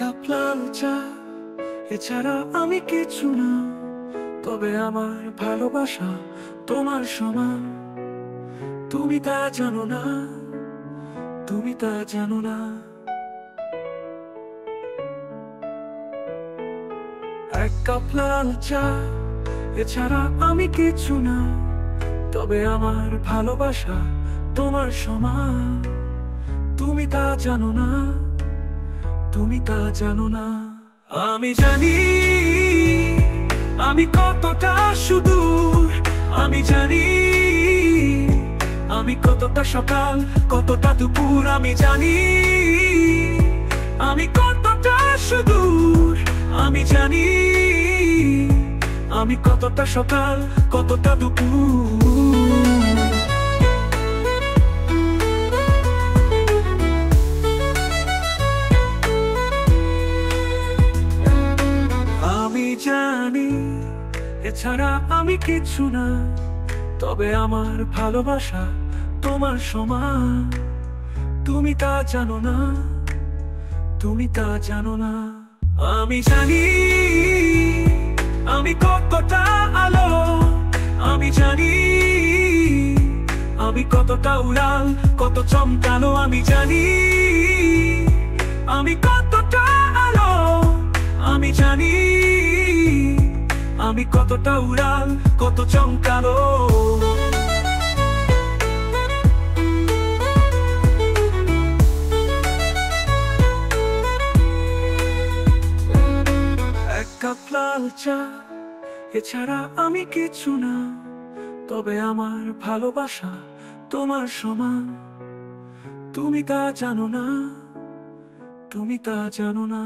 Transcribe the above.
Cup লাল চা এছাড়া আমি কিছু না, তবে আমার ভালোবাসা তোমার সমান। তুমি তা জানো না, তুমি তা জানো না। এক কাপ লাল চা এছাড়া আমি কিছু না, তবে আমার ভালোবাসা তোমার সমান। তুমি তা জানো না, তুমি তা জানো না। আমি জানি আমি কতটা সুদূর, আমি জানি আমি কতটা সকাল কতটা দুপুর, আমি জানি আমি কতটা সুদূর, আমি জানি আমি কতটা সকাল কতটা দুপুর। আমি জানি এছাড়া আমি কিছু না, তবে আমার ভালোবাসা তোমার সমান। তুমি তা জানো না, তুমি তা জানো না। আমি জানি আমি কতটা আলো, আমি জানি আমি কতটা উড়াল কত চমকালো, আমি জানি আমি কতটা আলো, আমি জানি আমি কতটা উড়াল কত চমকালো। এক কাপ লাল চা এছাড়া আমি কিছু না, তবে আমার ভালোবাসা তোমার সমান। তুমি তা জানো না, তুমি তা জানো না।